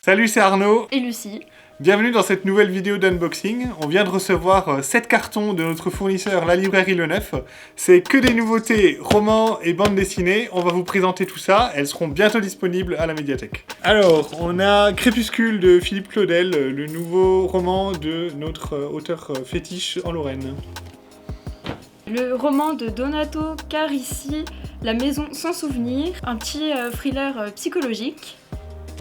Salut, c'est Arnaud. Et Lucie. Bienvenue dans cette nouvelle vidéo d'unboxing. On vient de recevoir 7 cartons de notre fournisseur, la librairie Le Neuf. C'est que des nouveautés, romans et bandes dessinées. On va vous présenter tout ça. Elles seront bientôt disponibles à la médiathèque. Alors, on a Crépuscule de Philippe Claudel, le nouveau roman de notre auteur fétiche en Lorraine. Le roman de Donato Carrisi, La maison sans souvenir, un petit thriller psychologique.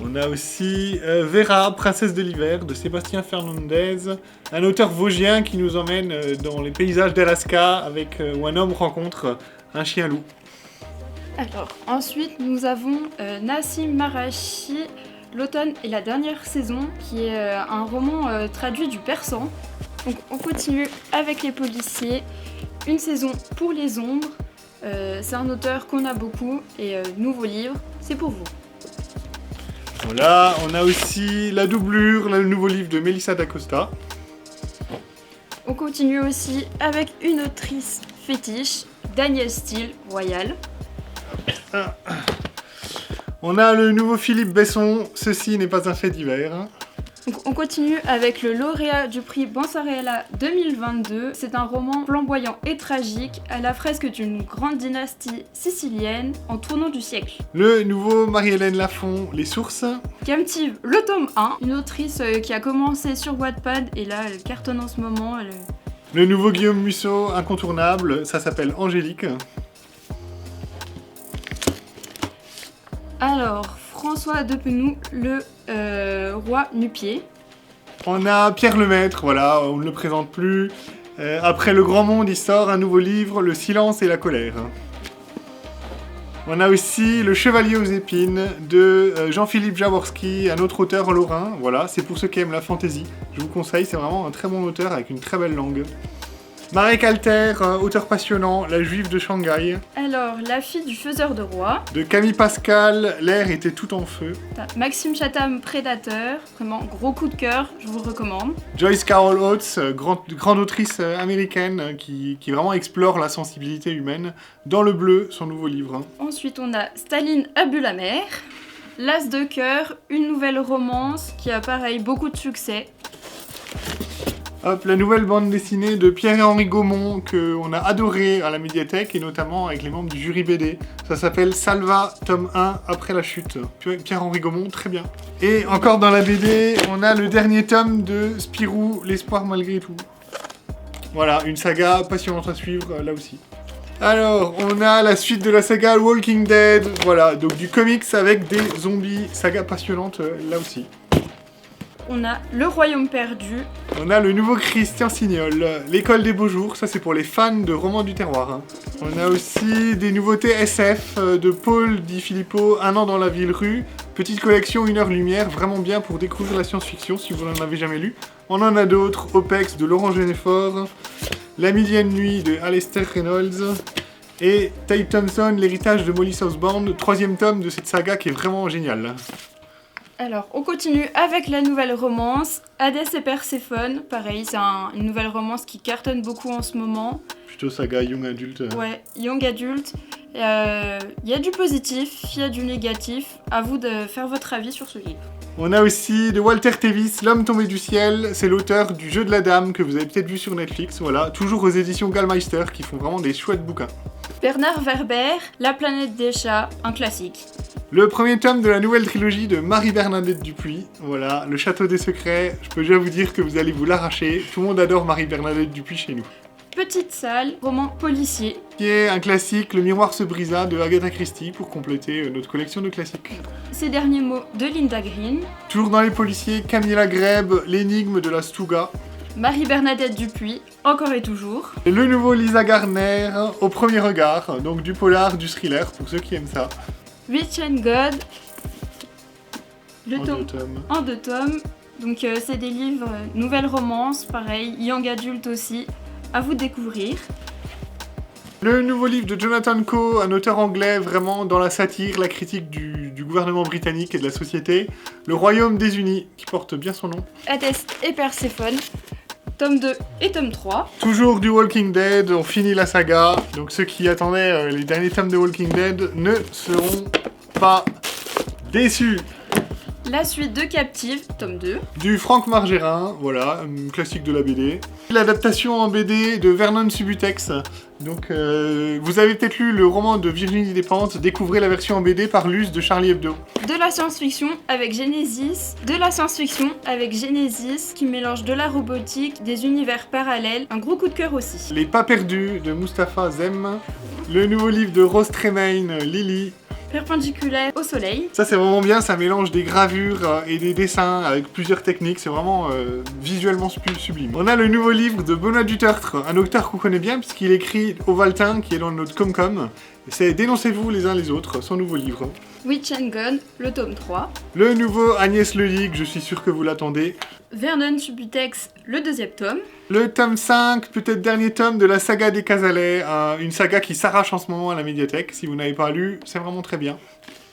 On a aussi Vera, princesse de l'hiver, de Sébastien Fernandez, un auteur vosgien qui nous emmène dans les paysages d'Alaska où un homme rencontre un chien-loup. Alors, ensuite, nous avons Nassim Marashi, L'automne et la dernière saison, qui est un roman traduit du persan. Donc, on continue avec les policiers. Une saison pour les ombres. C'est un auteur qu'on a beaucoup et nouveau livre, c'est pour vous. Voilà, on a aussi La doublure, le nouveau livre de Melissa d'Acosta. On continue aussi avec une autrice fétiche, Danielle Steele, Royal. On a le nouveau Philippe Besson, Ceci n'est pas un fait divers. Donc on continue avec le lauréat du prix Bansarella 2022. C'est un roman flamboyant et tragique à la fresque d'une grande dynastie sicilienne en tournant du siècle. Le nouveau Marie-Hélène Lafont, Les sources. Captive, le tome 1, une autrice qui a commencé sur Wattpad et là elle cartonne en ce moment. Le nouveau Guillaume Musso, incontournable, ça s'appelle Angélique. Alors, François Depenou, le roi nu-pied. On a Pierre Lemaître, voilà, on ne le présente plus. Après Le Grand Monde, il sort un nouveau livre, Le silence et la colère. On a aussi Le Chevalier aux épines de Jean-Philippe Jaworski, un autre auteur lorrain. Voilà, c'est pour ceux qui aiment la fantaisie. Je vous conseille, c'est vraiment un très bon auteur avec une très belle langue. Marek Alter, auteur passionnant, La Juive de Shanghai. Alors, La fille du faiseur de roi. De Camille Pascal, L'air était tout en feu. Maxime Chatham, Prédateur. Vraiment, gros coup de cœur, je vous le recommande. Joyce Carol Oates, grande autrice américaine qui vraiment explore la sensibilité humaine. Dans le bleu, son nouveau livre. Ensuite, on a Staline a bu la mer. L'As de cœur, une nouvelle romance qui a pareil beaucoup de succès. Hop, la nouvelle bande dessinée de Pierre-Henri Gaumont qu'on a adoré à la médiathèque et notamment avec les membres du jury BD. Ça s'appelle Salva, tome 1, après la chute. Pierre-Henri Gaumont, très bien. Et encore dans la BD, on a le dernier tome de Spirou, L'espoir malgré tout. Voilà, une saga passionnante à suivre là aussi. Alors, on a la suite de la saga Walking Dead. Voilà, donc du comics avec des zombies, saga passionnante là aussi. On a Le Royaume perdu. On a le nouveau Christian Signol, L'école des beaux jours, ça c'est pour les fans de romans du terroir. On a aussi des nouveautés SF de Paul Di Filippo, Un an dans la ville rue. Petite collection 1 heure lumière, vraiment bien pour découvrir la science-fiction si vous n'en avez jamais lu. On en a d'autres, Opex de Laurent Genefort, La millième nuit de Alastair Reynolds et Tate Thompson, L'héritage de Molly Southbourne, 3e tome de cette saga qui est vraiment géniale. Alors, on continue avec la nouvelle romance, Hadès et Perséphone. Pareil, c'est une nouvelle romance qui cartonne beaucoup en ce moment. Plutôt saga young adulte. Ouais, young adulte. Il y a du positif, il y a du négatif. À vous de faire votre avis sur ce livre. On a aussi de Walter Tevis, L'homme tombé du ciel. C'est l'auteur du Jeu de la dame que vous avez peut-être vu sur Netflix. Voilà, toujours aux éditions Gallmeister qui font vraiment des chouettes bouquins. Bernard Werber, La planète des chats, un classique. Le premier tome de la nouvelle trilogie de Marie-Bernadette Dupuis. Voilà, Le château des secrets. Je peux déjà vous dire que vous allez vous l'arracher. Tout le monde adore Marie-Bernadette Dupuis chez nous. Petite salle, roman policier. Qui est un classique, Le miroir se brisa de Agatha Christie pour compléter notre collection de classiques. Ces derniers mots de Linda Green. Toujours dans les policiers, Camilla Greb, L'énigme de la Stuga. Marie-Bernadette Dupuis, encore et toujours. Et le nouveau Lisa Garner, Au premier regard, donc du polar, du thriller, pour ceux qui aiment ça. Rich and God, En 2 tomes. Donc c'est des livres, nouvelles romances, pareil, young adulte aussi, à vous découvrir. Le nouveau livre de Jonathan Coe, un auteur anglais vraiment dans la satire, la critique du gouvernement britannique et de la société. Le Royaume des Unis, qui porte bien son nom. Hadès et Perséphone. tome 2 et tome 3. Toujours du Walking Dead, on finit la saga. Donc ceux qui attendaient les derniers tomes de Walking Dead ne seront pas déçus. La suite de Captive, tome 2. Du Franck Margérin, voilà, un classique de la BD. L'adaptation en BD de Vernon Subutex. Donc vous avez peut-être lu le roman de Virginie Despentes, découvrez la version en BD par Luce de Charlie Hebdo. De la science-fiction avec Genesis. De la science-fiction avec Genesis qui mélange de la robotique, des univers parallèles. Un gros coup de cœur aussi. Les Pas Perdus de Mustapha Zem. Le nouveau livre de Rose Tremaine, Lily. Perpendiculaire au soleil. Ça c'est vraiment bien, ça mélange des gravures et des dessins avec plusieurs techniques, c'est vraiment visuellement sublime. On a le nouveau livre de Benoît Dutertre, un auteur qu'on connaît bien puisqu'il écrit Ovaltin qui est dans notre Comcom. C'est Dénoncez-vous les uns les autres, son nouveau livre. Witch and Gone, le tome 3. Le nouveau Agnès Leligue, je suis sûr que vous l'attendez. Vernon Subutex, le deuxième tome. Le tome 5, peut-être dernier tome de la saga des Casalets, une saga qui s'arrache en ce moment à la médiathèque. Si vous n'avez pas lu, c'est vraiment très bien.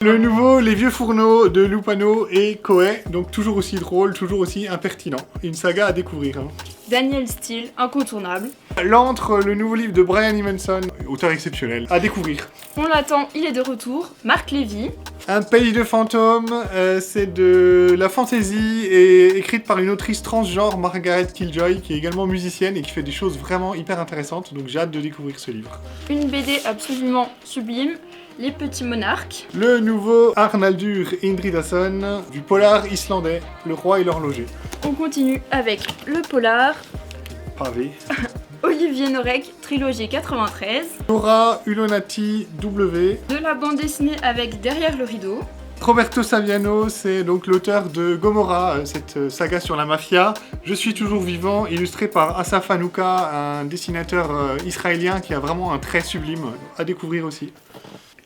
Le nouveau Les Vieux Fourneaux de Lupano et Coé, donc toujours aussi drôle, toujours aussi impertinent. Une saga à découvrir. Daniel Steele, incontournable. L'Antre, le nouveau livre de Brian Evenson, auteur exceptionnel, à découvrir. On l'attend, il est de retour. Marc Lévy. Un pays de fantômes, c'est de la fantasy et écrite par une autrice transgenre, Margaret Killjoy, qui est également musicienne et qui fait des choses vraiment hyper intéressantes, donc j'ai hâte de découvrir ce livre. Une BD absolument sublime. Les Petits Monarques. Le nouveau Arnaldur Indridason, du polar islandais, Le Roi et l'Horloger. On continue avec le polar. Pavé. Olivier Norek, trilogie 93. Laura Ulonati W. De la bande dessinée avec Derrière le rideau. Roberto Saviano, c'est donc l'auteur de Gomorrah, cette saga sur la mafia. Je suis toujours vivant, illustré par Asaf Hanouka, un dessinateur israélien qui a vraiment un trait sublime à découvrir aussi.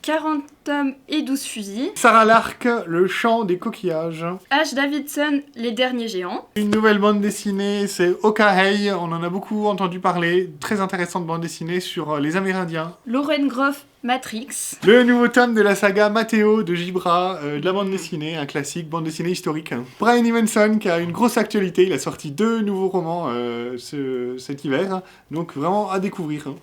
40 tomes et 12 fusils. Sarah Lark, Le Chant des coquillages. H. Davidson, Les Derniers Géants. Une nouvelle bande dessinée, c'est Okahei, on en a beaucoup entendu parler. Très intéressante bande dessinée sur les Amérindiens. Lauren Groff, Matrix. Le nouveau tome de la saga Matteo de Gibra, de la bande dessinée, un classique, bande dessinée historique. Brian Evenson qui a une grosse actualité, il a sorti 2 nouveaux romans cet hiver, donc vraiment à découvrir.